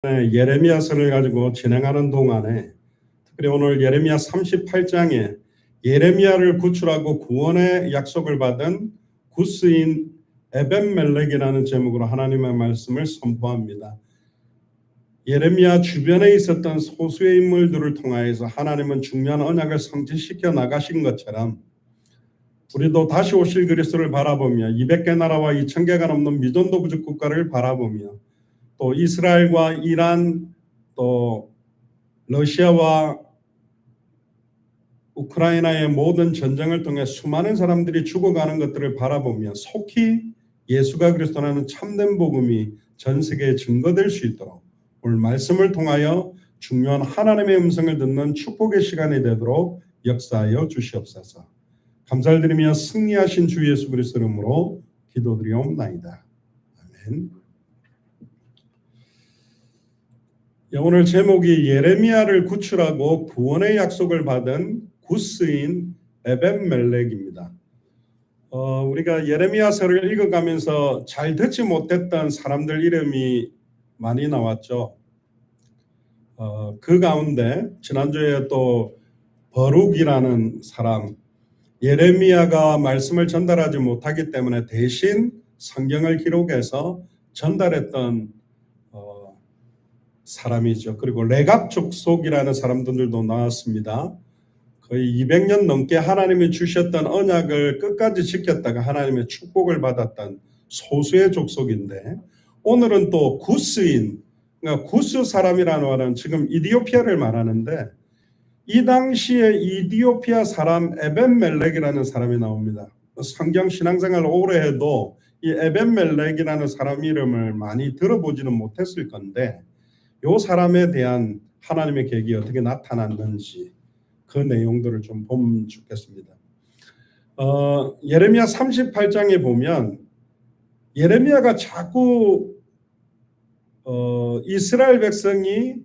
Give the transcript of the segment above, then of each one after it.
예레미야서를 가지고 진행하는 동안에 특별히 오늘 예레미야 38장에 예레미야를 구출하고 구원의 약속을 받은 구스인 에벤멜렉이라는 제목으로 하나님의 말씀을 선포합니다. 예레미야 주변에 있었던 소수의 인물들을 통하여서 하나님은 중요한 언약을 성취시켜 나가신 것처럼 우리도 다시 오실 그리스도를 바라보며 200개 나라와 2000개가 넘는 미전도 부족 국가를 바라보며 또 이스라엘과 이란 또 러시아와 우크라이나의 모든 전쟁을 통해 수많은 사람들이 죽어가는 것들을 바라보며 속히 예수가 그리스도라는 참된 복음이 전 세계에 증거될 수 있도록 오늘 말씀을 통하여 중요한 하나님의 음성을 듣는 축복의 시간이 되도록 역사하여 주시옵소서. 감사를 드리며 승리하신 주 예수 그리스도 이름으로 기도드리옵나이다. 아멘. 오늘 제목이 예레미야를 구출하고 구원의 약속을 받은 구스인 에벤멜렉입니다. 우리가 예레미야서를 읽어가면서 잘 듣지 못했던 사람들 이름이 많이 나왔죠. 그 가운데 지난주에 또 버룩이라는 사람, 예레미야가 말씀을 전달하지 못하기 때문에 대신 성경을 기록해서 전달했던 사람이죠. 그리고 레갑 족속이라는 사람들도 나왔습니다. 거의 200년 넘게 하나님이 주셨던 언약을 끝까지 지켰다가 하나님의 축복을 받았던 소수의 족속인데 오늘은 또 구스인, 그러니까 구스 사람이라는 말은 지금 이디오피아를 말하는데 이 당시에 이디오피아 사람 에벤멜렉이라는 사람이 나옵니다. 성경 신앙생활을 오래 해도 이 에벤멜렉이라는 사람 이름을 많이 들어보지는 못했을 건데 이 사람에 대한 하나님의 계획이 어떻게 나타났는지 그 내용들을 좀 보면 좋겠습니다. 예레미야 38장에 보면 예레미야가 자꾸 이스라엘 백성이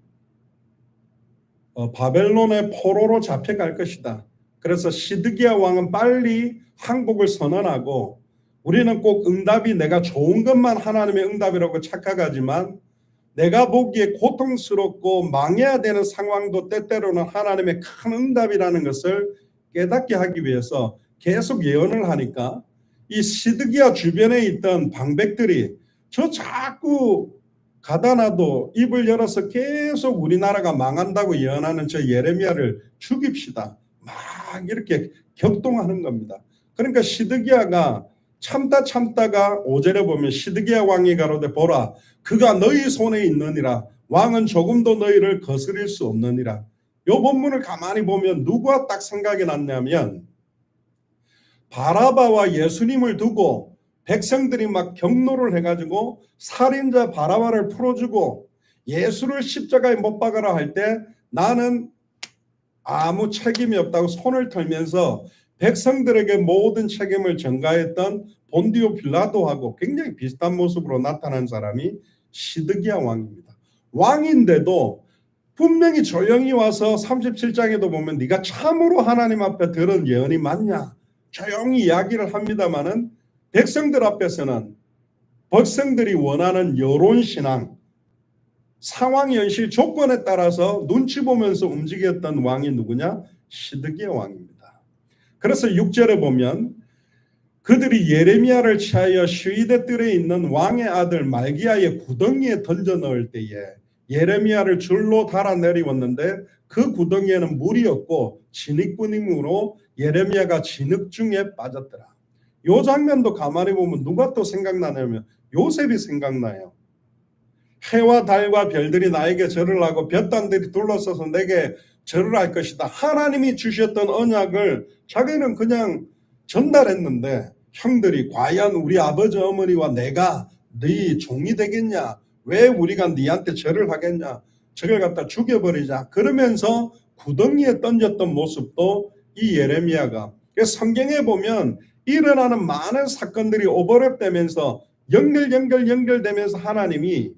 바벨론의 포로로 잡혀갈 것이다. 그래서 시드기야 왕은 빨리 항복을 선언하고 우리는 꼭 응답이 내가 좋은 것만 하나님의 응답이라고 착각하지만 내가 보기에 고통스럽고 망해야 되는 상황도 때때로는 하나님의 큰 응답이라는 것을 깨닫게 하기 위해서 계속 예언을 하니까 이 시드기야 주변에 있던 방백들이 저 자꾸 가다놔도 입을 열어서 계속 우리나라가 망한다고 예언하는 저 예레미야를 죽입시다. 막 이렇게 격동하는 겁니다. 그러니까 시드기야가 참다가 5절에 보면 시드기야 왕이 가로되 보라 그가 너희 손에 있느니라 왕은 조금도 너희를 거스릴 수 없느니라. 이 본문을 가만히 보면 누구와 딱 생각이 났냐면 바라바와 예수님을 두고 백성들이 막 경노를 해가지고 살인자 바라바를 풀어주고 예수를 십자가에 못 박아라 할 때 나는 아무 책임이 없다고 손을 털면서 백성들에게 모든 책임을 전가했던 본디오 빌라도하고 굉장히 비슷한 모습으로 나타난 사람이 시드기야 왕입니다. 왕인데도 분명히 조용히 와서 37장에도 보면 네가 참으로 하나님 앞에 들은 예언이 맞냐 조용히 이야기를 합니다마는 백성들 앞에서는 백성들이 원하는 여론신앙 상황 현실 조건에 따라서 눈치 보면서 움직였던 왕이 누구냐? 시드기야 왕입니다. 그래서 6절에 보면 그들이 예레미야를 취하여 슈이데 뜰에 있는 왕의 아들 말기야의 구덩이에 던져 넣을 때에 예레미야를 줄로 달아 내리웠는데 그 구덩이에는 물이 없고 진흙뿐이므로 예레미야가 진흙 중에 빠졌더라. 이 장면도 가만히 보면 누가 또 생각나냐면 요셉이 생각나요. 해와 달과 별들이 나에게 절을 하고 볕단들이 둘러서서 내게 절을 할 것이다. 하나님이 주셨던 언약을 자기는 그냥 전달했는데 형들이 과연 우리 아버지 어머니와 내가 네 종이 되겠냐? 왜 우리가 네한테 절을 하겠냐? 저걸 갖다 죽여버리자. 그러면서 구덩이에 던졌던 모습도 이 예레미야가 성경에 보면 일어나는 많은 사건들이 오버랩되면서 연결되면서 하나님이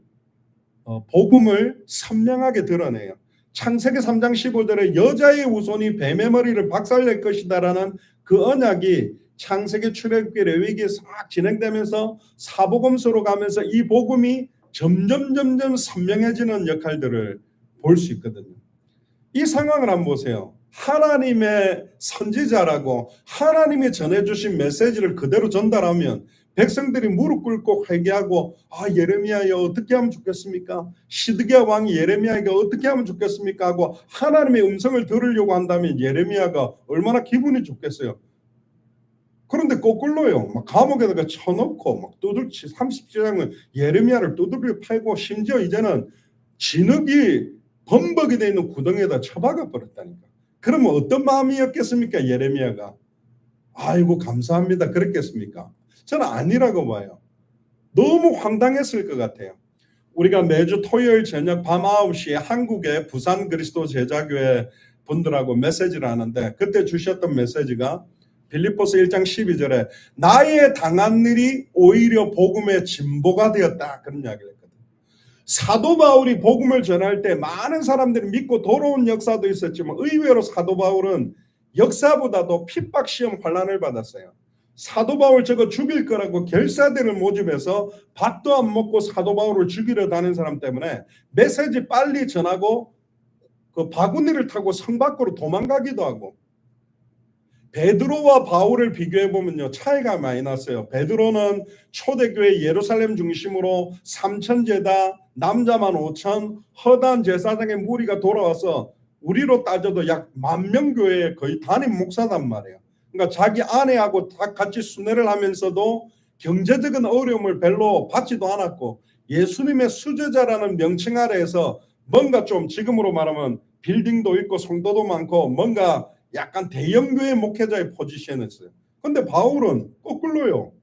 복음을 선명하게 드러내요. 창세기 3장 15절에 여자의 후손이 뱀의 머리를 박살낼 것이다라는 그 언약이 창세기 출애굽기 레위기에 싹 진행되면서 사복음서로 가면서 이 복음이 점점 선명해지는 역할들을 볼 수 있거든요. 이 상황을 한번 보세요. 하나님의 선지자라고 하나님이 전해주신 메시지를 그대로 전달하면 백성들이 무릎 꿇고 회개하고 예레미야여 어떻게 하면 좋겠습니까? 시드기야 왕이 예레미야에게 어떻게 하면 좋겠습니까? 하고 하나님의 음성을 들으려고 한다면 예레미야가 얼마나 기분이 좋겠어요. 그런데 거꾸로요. 막 감옥에다가 쳐놓고 막 두들치 30장은 예레미야를 두들겨 패고 심지어 이제는 진흙이 범벅이 되어 있는 구덩이에다 처박아 버렸다니까. 그러면 어떤 마음이었겠습니까? 예레미야가. 아이고 감사합니다. 그랬겠습니까? 저는 아니라고 봐요. 너무 황당했을 것 같아요. 우리가 매주 토요일 저녁 밤 9시에 한국의 부산 그리스도 제자교회 분들하고 메시지를 하는데 그때 주셨던 메시지가 빌립보서 1장 12절에 나의 당한 일이 오히려 복음의 진보가 되었다. 그런 이야기를 했거든요. 사도 바울이 복음을 전할 때 많은 사람들이 믿고 돌아온 역사도 있었지만 의외로 사도 바울은 역사보다도 핍박 시험 환난을 받았어요. 사도 바울 저거 죽일 거라고 결사들을 모집해서 밥도 안 먹고 사도 바울을 죽이려 다니는 사람 때문에 메시지 빨리 전하고 그 바구니를 타고 성 밖으로 도망가기도 하고 베드로와 바울을 비교해 보면요 차이가 많이 났어요. 베드로는 초대교회 예루살렘 중심으로 3,000제다 남자만 5,000 허단 제사장의 무리가 돌아와서 우리로 따져도 약 10,000명 교회에 거의 담임 목사단 말이에요. 그러니까 자기 아내하고 다 같이 순회를 하면서도 경제적인 어려움을 별로 받지도 않았고 예수님의 수제자라는 명칭 아래에서 뭔가 좀 지금으로 말하면 빌딩도 있고 성도도 많고 뭔가 약간 대형교회 목회자의 포지션이었어요. 그런데 바울은 거꾸로요.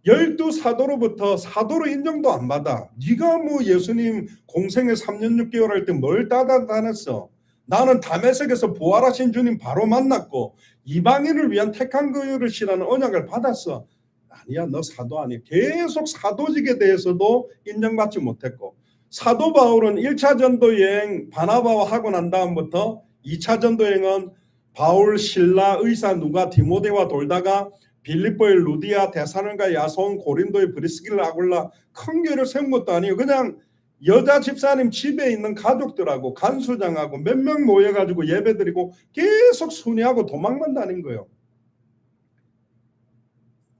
12사도로부터 사도로 인정도 안 받아. 네가 뭐 예수님 공생애 3년 6개월 할 때 뭘 따다다녔어. 나는 다메섹에서 부활하신 주님 바로 만났고 이방인을 위한 택한 그릇이라는 언약을 받았어. 아니야 너 사도 아니야. 계속 사도직에 대해서도 인정받지 못했고 사도 바울은 1차 전도 여행 바나바와 하고 난 다음부터 2차 전도 여행은 바울, 실라, 의사, 누가, 디모데와 돌다가 빌립보의 루디아, 데살로니가 야손, 고린도의 브리스길라, 아굴라 큰 교회를 세운 것도 아니에요. 그냥 여자 집사님 집에 있는 가족들하고 간수장하고 몇 명 모여가지고 예배드리고 계속 순회하고 도망만 다닌 거예요.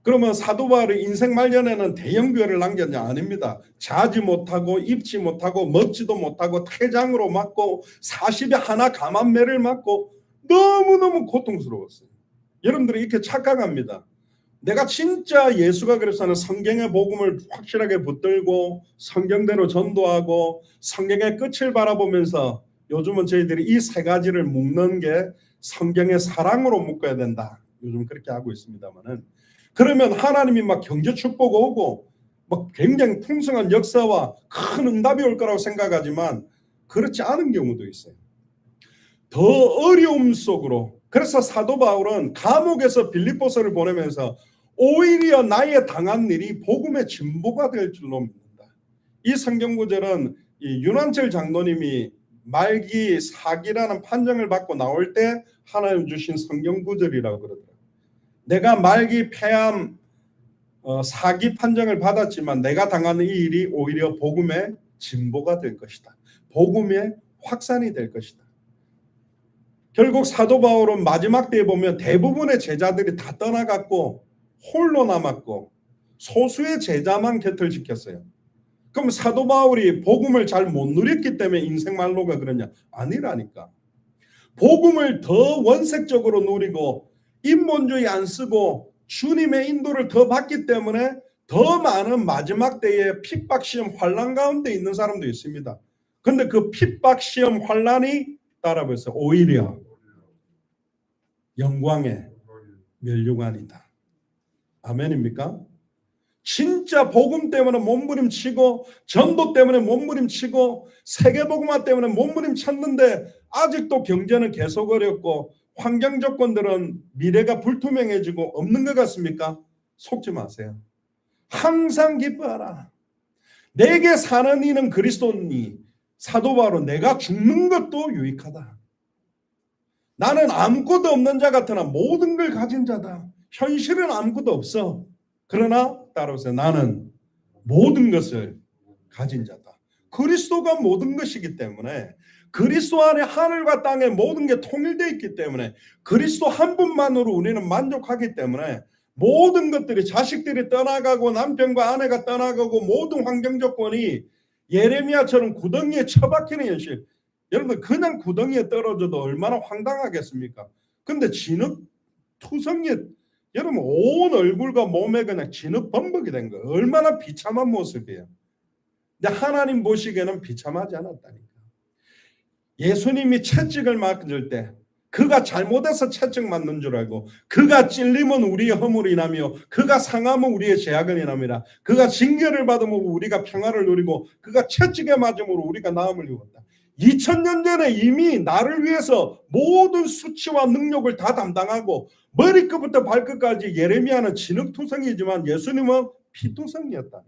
그러면 사도 바울이 인생 말년에는 대형교회를 남겼냐? 아닙니다. 자지 못하고 입지 못하고 먹지도 못하고 폐장으로 맞고 40에 하나 감한매를 맞고 너무너무 고통스러웠어요. 여러분들이 이렇게 착각합니다. 내가 진짜 예수가 그래서는 성경의 복음을 확실하게 붙들고 성경대로 전도하고 성경의 끝을 바라보면서 요즘은 저희들이 이 세 가지를 묶는 게 성경의 사랑으로 묶어야 된다. 요즘 그렇게 하고 있습니다만은 그러면 하나님이 막 경제 축복 오고 막 굉장히 풍성한 역사와 큰 응답이 올 거라고 생각하지만 그렇지 않은 경우도 있어요. 더 어려움 속으로. 그래서 사도 바울은 감옥에서 빌립보서를 보내면서 오히려 나의 당한 일이 복음의 진보가 될 줄로 믿는다. 이 성경 구절은 윤한철 장로님이 말기 사기라는 판정을 받고 나올 때 하나님 주신 성경 구절이라고 그러더라고요. 내가 말기 폐암 사기 판정을 받았지만 내가 당하는 이 일이 오히려 복음의 진보가 될 것이다. 복음의 확산이 될 것이다. 결국 사도 바울은 마지막 때에 보면 대부분의 제자들이 다 떠나갔고 홀로 남았고 소수의 제자만 곁을 지켰어요. 그럼 사도 바울이 복음을 잘 못 누렸기 때문에 인생 말로가 그러냐? 아니라니까. 복음을 더 원색적으로 누리고 인본주의 안 쓰고 주님의 인도를 더 받기 때문에 더 많은 마지막 때의 핍박 시험 환난 가운데 있는 사람도 있습니다. 그런데 그 핍박 시험 환난이 따라붙어서 오히려 영광의 면류관이다. 아멘입니까? 진짜 복음 때문에 몸부림치고 전도 때문에 몸부림치고 세계복음화 때문에 몸부림쳤는데 아직도 경제는 계속 어렵고 환경 조건들은 미래가 불투명해지고 없는 것 같습니까? 속지 마세요. 항상 기뻐하라. 내게 사는 이는 그리스도니 사도 바울은 내가 죽는 것도 유익하다. 나는 아무것도 없는 자 같으나 모든 걸 가진 자다. 현실은 아무것도 없어. 그러나 따라오세요. 나는 모든 것을 가진 자다. 그리스도가 모든 것이기 때문에, 그리스도 안에 하늘과 땅의 모든 게 통일되어 있기 때문에, 그리스도 한 분만으로 우리는 만족하기 때문에, 모든 것들이, 자식들이 떠나가고 남편과 아내가 떠나가고 모든 환경 조건이 예레미야처럼 구덩이에 처박히는 현실. 여러분, 그냥 구덩이에 떨어져도 얼마나 황당하겠습니까? 근데 진흙투성이에, 여러분, 온 얼굴과 몸에 그냥 진흙 범벅이 된 거예요. 얼마나 비참한 모습이에요. 근데 하나님 보시기에는 비참하지 않았다니까. 예수님이 채찍을 맞을 때 그가 잘못해서 채찍 맞는 줄 알고, 그가 찔림은 우리의 허물이 인하며 그가 상함은 우리의 죄악을 인함이라. 그가 징계를 받음으로 우리가 평화를 누리고 그가 채찍에 맞음으로 우리가 나음을 입었다. 2000년 전에 이미 나를 위해서 모든 수치와 능력을 다 담당하고, 머리끝부터 발끝까지 예레미야는 진흙투성이지만 예수님은 피투성이었다.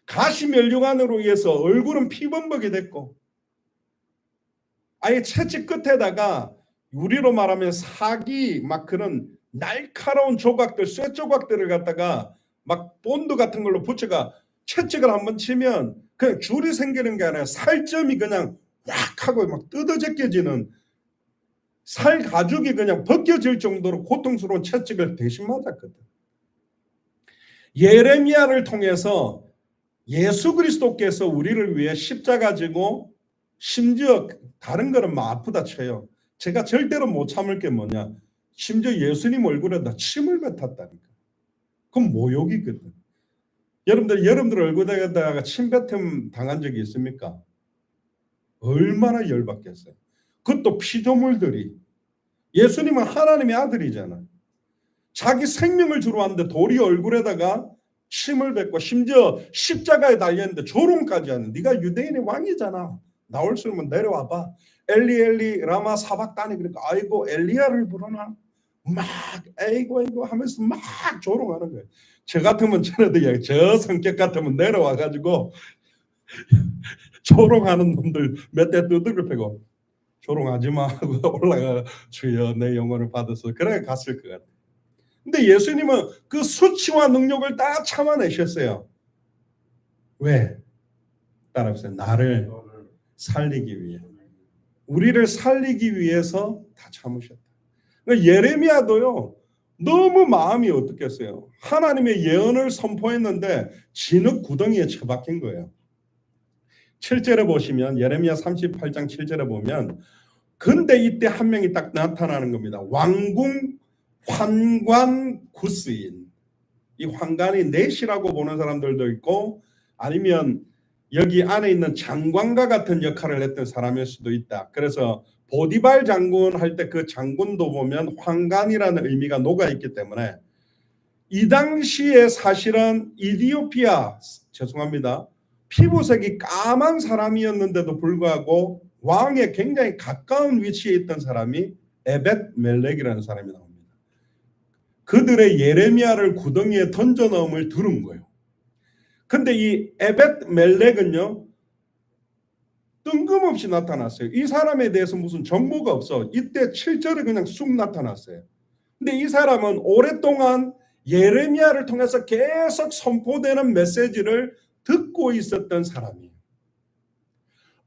가시면류관으로 인해서 얼굴은 피범벅이 됐고, 아예 채찍 끝에다가 우리로 말하면 사기, 막 그런 날카로운 조각들, 쇠 조각들을 갖다가 막 본드 같은 걸로 붙여가 채찍을 한번 치면 그냥 줄이 생기는 게 아니라 살점이 그냥 확 하고 막 뜯어제껴지는, 살 가죽이 그냥 벗겨질 정도로 고통스러운 채찍을 대신 맞았거든. 예레미야를 통해서 예수 그리스도께서 우리를 위해 십자가 지고, 심지어 다른 거는 막 아프다 쳐요. 제가 절대로 못 참을 게 뭐냐, 심지어 예수님 얼굴에다 침을 뱉었다니까. 그건 모욕이거든. 여러분들 얼굴에다가 침 뱉음 당한 적이 있습니까? 얼마나 열받겠어요. 그것도 피조물들이. 예수님은 하나님의 아들이잖아. 자기 생명을 주러 왔는데 돌이 얼굴에다가 침을 뱉고, 심지어 십자가에 달렸는데 조롱까지 하는, 네가 유대인의 왕이잖아, 나올 수 있으면 내려와봐, 엘리 엘리 라마 사박다니. 그러니까 아이고 엘리야를 부르나, 막 에이고 하면서 막 조롱하는 거예요. 저 같으면 저네들, 저 성격 같으면 내려와 가지고 조롱하는 놈들 몇 대 두들겨 패고 조롱하지 마 하고 올라가, 주여 내 영혼을 받아서, 그래 갔을 것 같아요. 근데 예수님은 그 수치와 능력을 다 참아내셨어요. 왜? 따라하세요. 나를 살리기 위해, 우리를 살리기 위해서 다 참으셨다. 그러니까 예레미야도요, 너무 마음이 어떻겠어요. 하나님의 예언을 선포했는데 진흙 구덩이에 처박힌 거예요. 7절에 보시면, 예레미야 38장 7절에 보면, 근데 이때 한 명이 딱 나타나는 겁니다. 왕궁 환관 구스인. 이 환관이 넷이라고 보는 사람들도 있고, 아니면 여기 안에 있는 장관과 같은 역할을 했던 사람일 수도 있다. 그래서 보디발 장군 할 때 그 장군도 보면 환관이라는 의미가 녹아 있기 때문에, 이 당시에 사실은 이디오피아, 죄송합니다, 피부색이 까만 사람이었는데도 불구하고 왕에 굉장히 가까운 위치에 있던 사람이 에벳 멜렉이라는 사람이 나옵니다. 그들의 예레미야를 구덩이에 던져 넣음을 들은 거예요. 근데 이 에벳 멜렉은요, 뜬금없이 나타났어요. 이 사람에 대해서 무슨 정보가 없어. 이때 7절에 그냥 쑥 나타났어요. 근데 이 사람은 오랫동안 예레미야를 통해서 계속 선포되는 메시지를 듣고 있었던 사람이에요.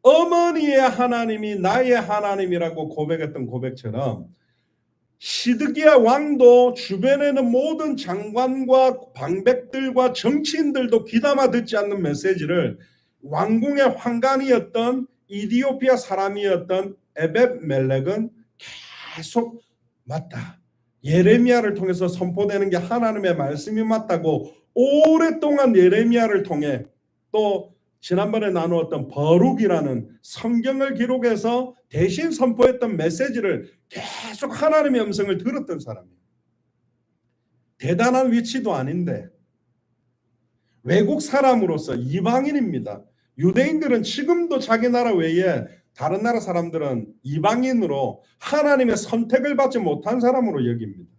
어머니의 하나님이 나의 하나님이라고 고백했던 고백처럼, 시드기야 왕도 주변에는 모든 장관과 방백들과 정치인들도 귀담아 듣지 않는 메시지를 왕궁의 환관이었던 이디오피아 사람이었던 에벳 멜렉은 계속 맞다, 예레미야를 통해서 선포되는 게 하나님의 말씀이 맞다고 오랫동안 예레미야를 통해, 또 지난번에 나누었던 버룩이라는 성경을 기록해서 대신 선포했던 메시지를 계속 하나님의 음성을 들었던 사람이에요. 대단한 위치도 아닌데, 외국 사람으로서 이방인입니다. 유대인들은 지금도 자기 나라 외에 다른 나라 사람들은 이방인으로 하나님의 선택을 받지 못한 사람으로 여깁니다.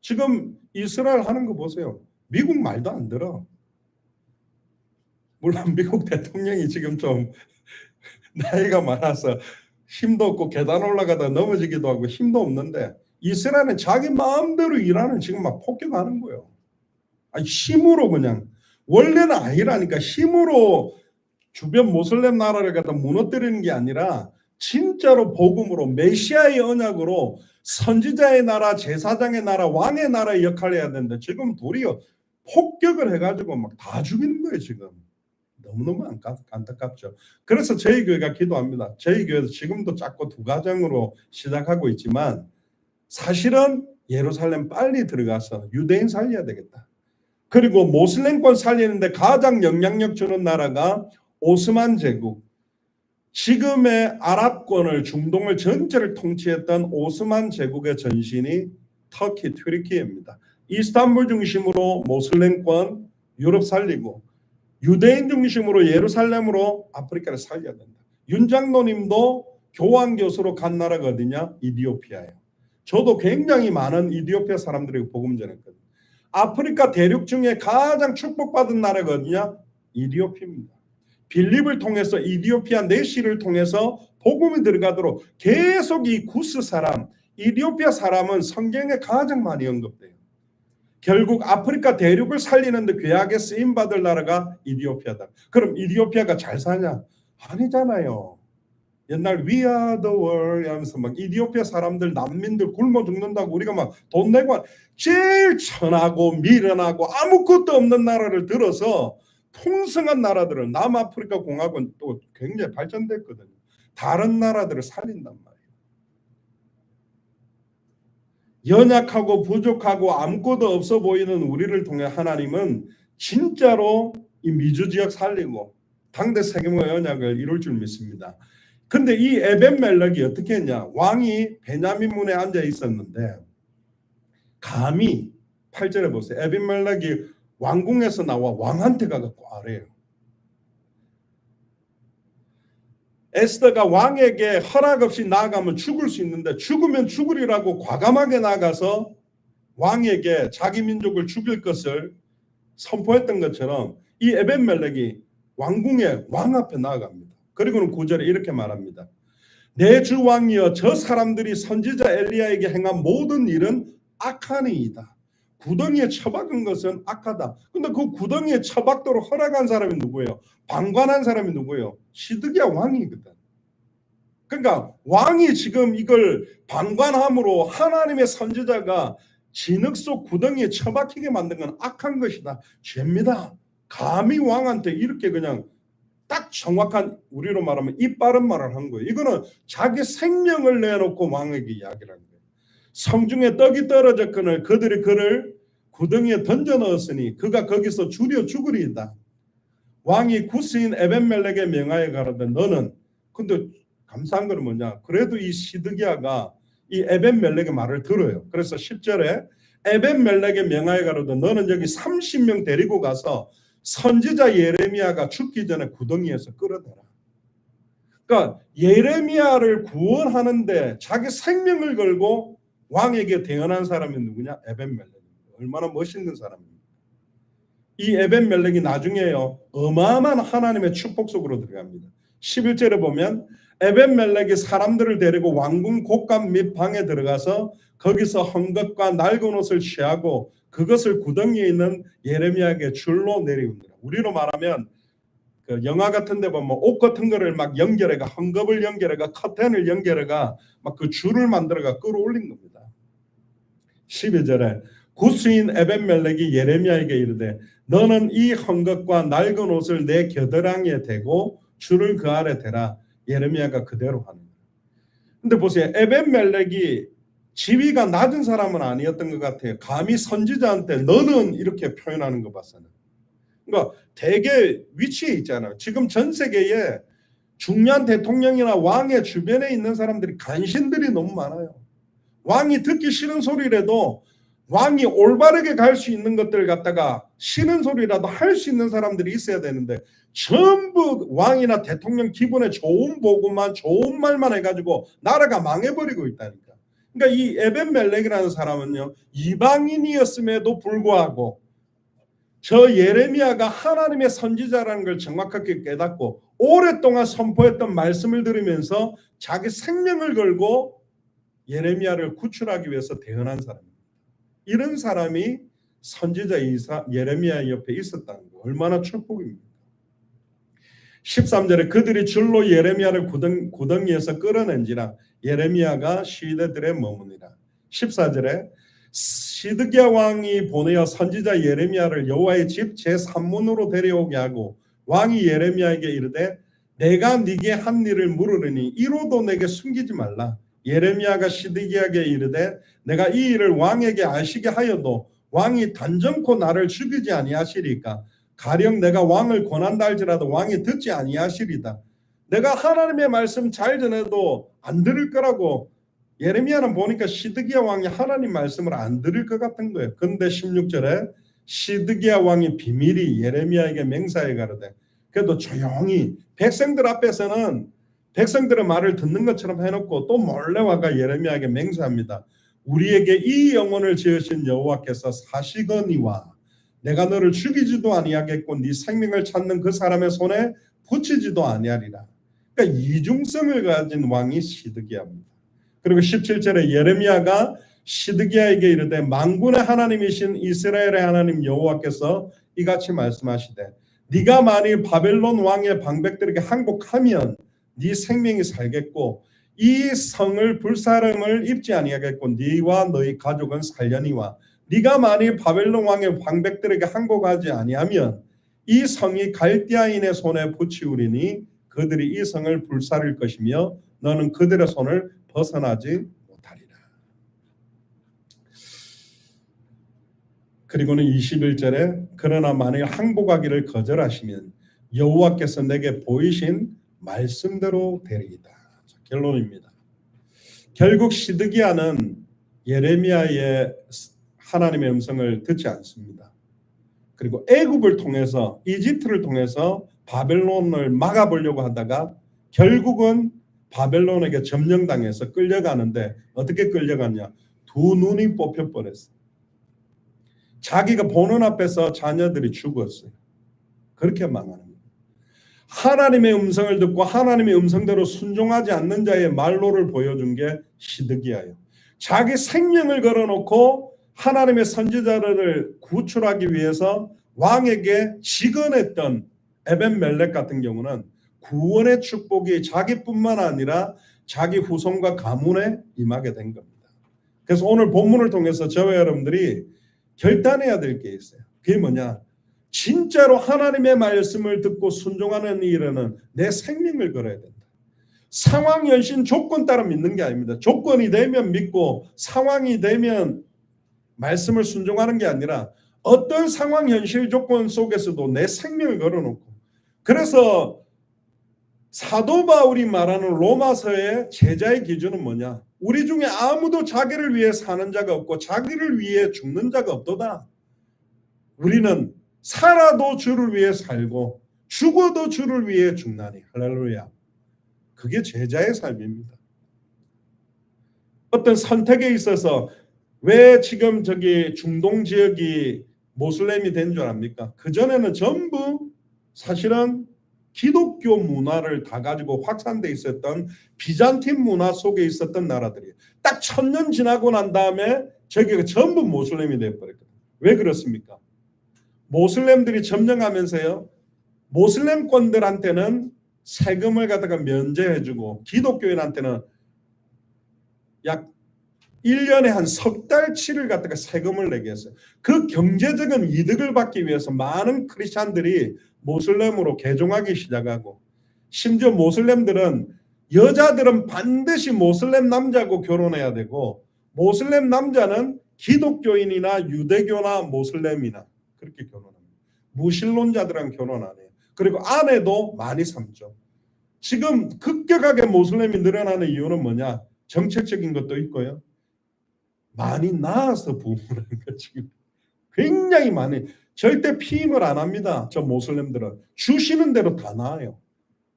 지금 이스라엘 하는 거 보세요. 미국 말도 안 들어. 물론 미국 대통령이 지금 좀 나이가 많아서 힘도 없고 계단 올라가다 넘어지기도 하고 힘도 없는데, 이스라엘은 자기 마음대로 일하는, 지금 막 폭격하는 거예요. 아니, 힘으로 그냥 원래는 아니라니까. 힘으로 주변 모슬렘 나라를 갖다 무너뜨리는 게 아니라 진짜로 복음으로 메시아의 언약으로 선지자의 나라, 제사장의 나라, 왕의 나라의 역할을 해야 되는데 지금 도리어 폭격을 해가지고 막 다 죽이는 거예요 지금. 너무너무 안타깝죠. 그래서 저희 교회가 기도합니다. 저희 교회도 지금도 작고 두 가정으로 시작하고 있지만 사실은 예루살렘 빨리 들어가서 유대인 살려야 되겠다. 그리고 모슬렘권 살리는데 가장 영향력 주는 나라가 오스만 제국, 지금의 아랍권을 중동을 전체를 통치했던 오스만 제국의 전신이 터키, 튀르키예입니다. 이스탄불 중심으로 모슬렘권 유럽 살리고 유대인 중심으로 예루살렘으로 아프리카를 살려야 된다. 윤 장로님도 교황 교수로 간 나라가 어디냐? 이디오피아예요. 저도 굉장히 많은 이디오피아 사람들에게 복음 전했거든요. 아프리카 대륙 중에 가장 축복받은 나라가 어디냐? 이디오피아입니다. 빌립을 통해서 이디오피아 내시를 통해서 복음이 들어가도록 계속 이 구스 사람, 이디오피아 사람은 성경에 가장 많이 언급돼요. 결국 아프리카 대륙을 살리는데 귀하게 쓰임받을 나라가 이디오피아다. 그럼 이디오피아가 잘 사냐? 아니잖아요. 옛날 We are the world 하면서 막 이디오피아 사람들 난민들 굶어 죽는다고 우리가 막 돈 내고 제일 천하고 미련하고 아무것도 없는 나라를 들어서 풍성한 나라들을 남아프리카 공화국은 또 굉장히 발전됐거든요. 다른 나라들을 살린단 말이에요. 연약하고 부족하고 아무것도 없어 보이는 우리를 통해 하나님은 진짜로 이 미주 지역 살리고 당대 세계의 언약을 이룰 줄 믿습니다. 근데 이 에벤멜렉이 어떻게 했냐? 왕이 베냐민 문에 앉아 있었는데 감히 8절에 보세요. 에벤멜렉이 왕궁에서 나와 왕한테 가갖고 아래요. 에스더가 왕에게 허락 없이 나아가면 죽을 수 있는데 죽으면 죽으리라고 과감하게 나가서 왕에게 자기 민족을 죽일 것을 선포했던 것처럼 이 에벤멜렉이 왕궁에 왕 앞에 나아갑니다. 그리고는 9절에 이렇게 말합니다. 내 주 왕이여 저 사람들이 선지자 엘리야에게 행한 모든 일은 악하니이다. 구덩이에 처박은 것은 악하다. 근데 그 구덩이에 처박도록 허락한 사람이 누구예요? 방관한 사람이 누구예요? 시드기야 왕이거든. 그러니까 왕이 지금 이걸 방관함으로 하나님의 선지자가 진흙 속 구덩이에 처박히게 만든 건 악한 것이다. 죄입니다. 감히 왕한테 이렇게 그냥 딱 정확한 우리로 말하면 이빠른 말을 한 거예요. 이거는 자기 생명을 내놓고 왕에게 이야기를 한 거예요. 성중에 떡이 떨어졌거늘 그들이 그를 구덩이에 던져 넣었으니 그가 거기서 주려 죽으리이다. 왕이 구스인 에벤멜렉에 명하여 가로되 너는, 근데 감사한 건 뭐냐? 그래도 이 시드기야가 이 에벤멜렉의 말을 들어요. 그래서 10절에 에벤멜렉에 명하여 가로되 너는 여기 30명 데리고 가서 선지자 예레미야가 죽기 전에 구덩이에서 끌어내라. 그러니까 예레미야를 구원하는데 자기 생명을 걸고 왕에게 대언한 사람이 누구냐? 에벤멜렉입니다. 얼마나 멋있는 사람입니다. 이 에벤멜렉이 나중에요 어마어마한 하나님의 축복 속으로 들어갑니다. 11절에 보면 에벤멜렉이 사람들을 데리고 왕궁 곳간 및 방에 들어가서 거기서 헝겊과 낡은 옷을 취하고 그것을 구덩이에 있는 예레미야에게 줄로 내리웁니다. 우리로 말하면 그 영화 같은 데 보면 옷 같은 거를 막 연결해가 헝겊을 연결해가 커튼을 연결해가 막 그 줄을 만들어가 끌어올린 겁니다. 12절에 구스인 에벤멜렉이 예레미야에게 이르되 너는 이 헝겊과 낡은 옷을 내 겨드랑이에 대고 줄을 그 아래 대라. 예레미야가 그대로 하는 거예요. 근데 보세요. 에벤멜렉이 지위가 낮은 사람은 아니었던 것 같아요. 감히 선지자한테 너는 이렇게 표현하는 거 봤어요. 그러니까 되게 위치에 있잖아요. 지금 전 세계에 중요한 대통령이나 왕의 주변에 있는 사람들이 간신들이 너무 많아요. 왕이 듣기 싫은 소리라도 왕이 올바르게 갈 수 있는 것들을 갖다가 싫은 소리라도 할 수 있는 사람들이 있어야 되는데 전부 왕이나 대통령 기본에 좋은 보고만 좋은 말만 해가지고 나라가 망해버리고 있다니까. 그러니까 이 에벤멜렉이라는 사람은요 이방인이었음에도 불구하고 저 예레미야가 하나님의 선지자라는 걸 정확하게 깨닫고 오랫동안 선포했던 말씀을 들으면서 자기 생명을 걸고 예레미야를 구출하기 위해서 대언한 사람입니다. 이런 사람이 선지자 예레미야 옆에 있었다는 거 얼마나 축복입니까? 13절에 그들이 줄로 예레미야를 구덩이에서 끌어낸지라 예레미야가 시대들에 머무니라. 14절에 시드기야 왕이 보내어 선지자 예레미야를 여호와의 집 제3문으로 데려오게 하고 왕이 예레미야에게 이르되 내가 네게 한 일을 물으리니 이로도 내게 숨기지 말라. 예레미야가 시드기야에게 이르되 내가 이 일을 왕에게 아시게 하여도 왕이 단정코 나를 죽이지 아니하시리까 가령 내가 왕을 권한다 할지라도 왕이 듣지 아니하시리다. 내가 하나님의 말씀 잘 전해도 안 들을 거라고. 예레미야는 보니까 시드기야 왕이 하나님 말씀을 안 들을 것 같은 거예요. 그런데 16절에 시드기야 왕이 비밀이 예레미야에게 맹세해 가로되 그래도 조용히 백성들 앞에서는 백성들의 말을 듣는 것처럼 해놓고 또 몰래 와가 예레미야에게 맹세합니다. 우리에게 이 영혼을 지으신 여호와께서 사시거니와 내가 너를 죽이지도 아니하겠고 네 생명을 찾는 그 사람의 손에 붙이지도 아니하리라. 그러니까 이중성을 가진 왕이 시드기야입니다. 그리고 17절에 예레미야가 시드기야에게 이르되 만군의 하나님이신 이스라엘의 하나님 여호와께서 이같이 말씀하시되 네가 만일 바벨론 왕의 방백들에게 항복하면 네 생명이 살겠고 이 성을 불사름을 입지 아니하겠고 네와 너희 가족은 살려니와 네가 만일 바벨론 왕의 방백들에게 항복하지 아니하면 이 성이 갈대아인의 손에 붙이우리니 그들이 이 성을 불사를 것이며 너는 그들의 손을 벗어나지 못하리라. 그리고는 21절에 그러나 만일 항복하기를 거절하시면 여호와께서 내게 보이신 말씀대로 되리이다. 결론입니다. 결국 시드기야는 예레미야의 하나님의 음성을 듣지 않습니다. 그리고 애굽을 통해서 이집트를 통해서 바벨론을 막아보려고 하다가 결국은 바벨론에게 점령당해서 끌려가는데 어떻게 끌려갔냐? 두 눈이 뽑혀버렸어요. 자기가 보는 앞에서 자녀들이 죽었어요. 그렇게 망하는 거예요. 하나님의 음성을 듣고 하나님의 음성대로 순종하지 않는 자의 말로를 보여준 게 시드기야예요. 자기 생명을 걸어놓고 하나님의 선지자를 구출하기 위해서 왕에게 직언했던 에벤멜렉 같은 경우는 구원의 축복이 자기뿐만 아니라 자기 후손과 가문에 임하게 된 겁니다. 그래서 오늘 본문을 통해서 저와 여러분들이 결단해야 될 게 있어요. 그게 뭐냐? 진짜로 하나님의 말씀을 듣고 순종하는 일에는 내 생명을 걸어야 된다. 상황, 현실, 조건 따라 믿는 게 아닙니다. 조건이 되면 믿고 상황이 되면 말씀을 순종하는 게 아니라 어떤 상황, 현실, 조건 속에서도 내 생명을 걸어놓고 그래서 사도 바울이 말하는 로마서의 제자의 기준은 뭐냐? 우리 중에 아무도 자기를 위해 사는 자가 없고 자기를 위해 죽는 자가 없도다. 우리는 살아도 주를 위해 살고 죽어도 주를 위해 죽나니. 할렐루야. 그게 제자의 삶입니다. 어떤 선택에 있어서 왜 지금 저기 중동 지역이 모슬렘이 된 줄 압니까? 그전에는 전부 사실은 기독교 문화를 다 가지고 확산돼 있었던 비잔틴 문화 속에 있었던 나라들이에요. 딱 1000년 지나고 난 다음에 저기가 전부 모슬렘이 되어버렸거든요. 왜 그렇습니까? 모슬렘들이 점령하면서요. 모슬렘권들한테는 세금을 갖다가 면제해주고 기독교인한테는 약 1년에 한 석 달치를 갖다가 세금을 내게 했어요. 그 경제적인 이득을 받기 위해서 많은 크리스찬들이 모슬렘으로 개종하기 시작하고 심지어 모슬렘들은 여자들은 반드시 모슬렘 남자하고 결혼해야 되고 모슬렘 남자는 기독교인이나 유대교나 모슬렘이나 그렇게 결혼합니다. 무신론자들랑 결혼 안 해요. 그리고 아내도 많이 삼죠. 지금 급격하게 모슬렘이 늘어나는 이유는 뭐냐? 정책적인 것도 있고요. 많이 낳아서 부모라는 거 지금 굉장히 많이 절대 피임을 안 합니다. 저 모슬렘들은 주시는 대로 다 낳아요.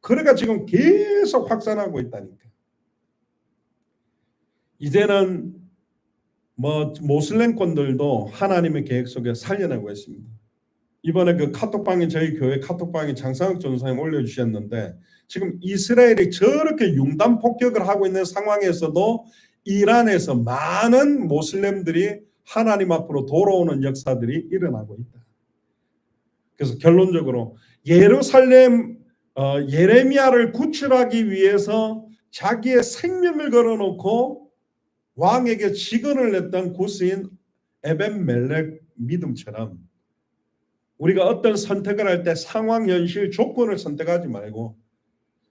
그러니까 지금 계속 확산하고 있다니까. 이제는 뭐 모슬렘권들도 하나님의 계획 속에 살려내고 있습니다. 이번에 그 카톡방에 저희 교회 카톡방에 장상혁 전사님 올려주셨는데 지금 이스라엘이 저렇게 융단 폭격을 하고 있는 상황에서도 이란에서 많은 모슬렘들이 하나님 앞으로 돌아오는 역사들이 일어나고 있다. 그래서 결론적으로 예루살렘 예레미야를 구출하기 위해서 자기의 생명을 걸어놓고 왕에게 직언을 냈던 구스인 에벤멜렉 믿음처럼 우리가 어떤 선택을 할 때 상황, 현실, 조건을 선택하지 말고,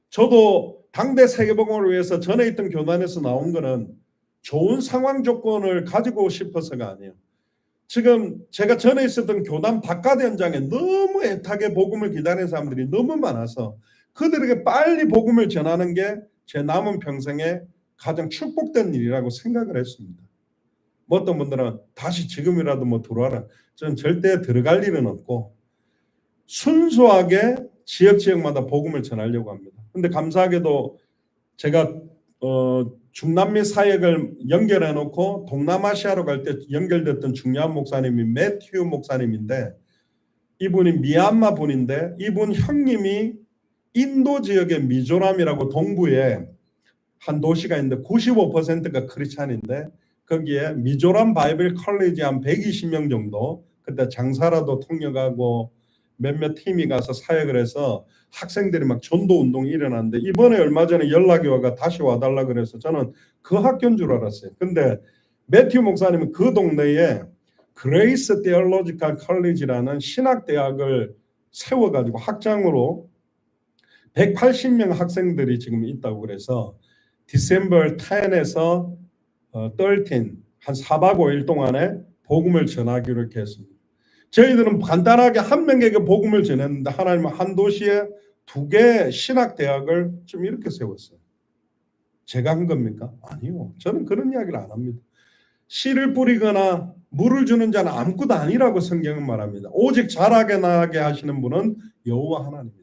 저도 당대 세계복음을 위해서 전에 있던 교단에서 나온 거는 좋은 상황 조건을 가지고 싶어서가 아니에요. 지금 제가 전에 있었던 교단 바깥 현장에 너무 애타게 복음을 기다리는 사람들이 너무 많아서 그들에게 빨리 복음을 전하는 게 제 남은 평생에 가장 축복된 일이라고 생각을 했습니다. 뭐 어떤 분들은 다시 지금이라도 뭐 들어와라. 저는 절대 들어갈 일은 없고 순수하게 지역마다 복음을 전하려고 합니다. 근데 감사하게도 제가 중남미 사역을 연결해 놓고 동남아시아로 갈 때 연결됐던 중요한 목사님이 매튜 목사님인데, 이분이 미얀마 분인데 이분 형님이 인도 지역의 미조람이라고 동부에 한 도시가 있는데 95%가 크리스찬인데 거기에 미조람 바이블 컬리지 한 120명 정도, 그때 장사라도 통역하고 몇몇 팀이 가서 사역을 해서 학생들이 막 전도 운동이 일어났는데, 이번에 얼마 전에 연락이 와가 다시 와달라 그래서 저는 그 학교인 줄 알았어요. 근데 매튜 목사님은 그 동네에 그레이스 테올로지컬 컬리지라는 신학대학을 세워가지고 학장으로 180명 학생들이 지금 있다고 그래서 디셈버 10에서 13 한 4박 5일 동안에 복음을 전하기로 이렇게 했습니다. 저희들은 간단하게 한 명에게 복음을 전했는데 하나님은 한 도시에 2개 신학대학을 좀 이렇게 세웠어요. 제가 한 겁니까? 아니요. 저는 그런 이야기를 안 합니다. 씨를 뿌리거나 물을 주는 자는 아무것도 아니라고 성경은 말합니다. 오직 자라게 나게 하시는 분은 여호와 하나님입니다.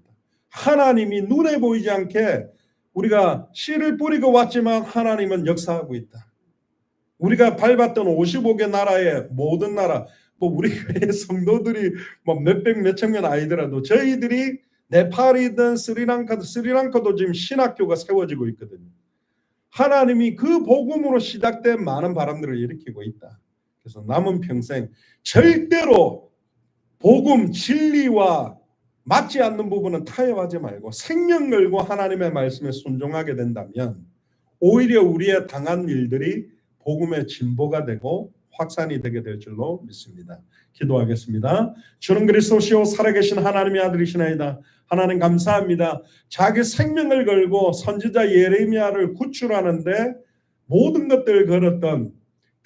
하나님이 눈에 보이지 않게 우리가 씨를 뿌리고 왔지만 하나님은 역사하고 있다. 우리가 밟았던 55개 나라의 모든 나라, 뭐 우리 성도들이 뭐 몇백 몇천 명 아니더라도 저희들이 네팔이든 스리랑카도 지금 신학교가 세워지고 있거든요. 하나님이 그 복음으로 시작된 많은 바람들을 일으키고 있다. 그래서 남은 평생 절대로 복음 진리와 맞지 않는 부분은 타협하지 말고 생명 걸고 하나님의 말씀에 순종하게 된다면 오히려 우리의 당한 일들이 복음의 진보가 되고 확산이 되게 될 줄로 믿습니다. 기도하겠습니다. 주는 그리스도시요 살아계신 하나님의 아들이시나이다. 하나님 감사합니다. 자기 생명을 걸고 선지자 예레미야를 구출하는데 모든 것들을 걸었던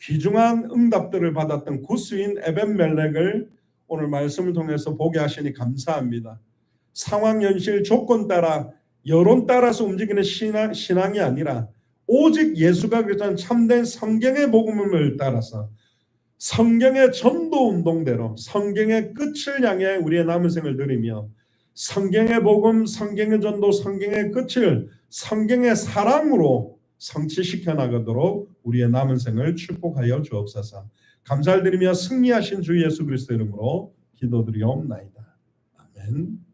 귀중한 응답들을 받았던 구스인 에벤멜렉을 오늘 말씀을 통해서 보게 하시니 감사합니다. 상황, 현실, 조건 따라 여론 따라서 움직이는 신앙이 아니라 오직 예수가 그랬던 참된 성경의 복음을 따라서 성경의 전도 운동대로 성경의 끝을 향해 우리의 남은 생을 누리며 성경의 복음, 성경의 전도, 성경의 끝을 성경의 사랑으로 성취시켜 나가도록 우리의 남은 생을 축복하여 주옵소서. 감사를 드리며 승리하신 주 예수 그리스도 이름으로 기도드리옵나이다. 아멘.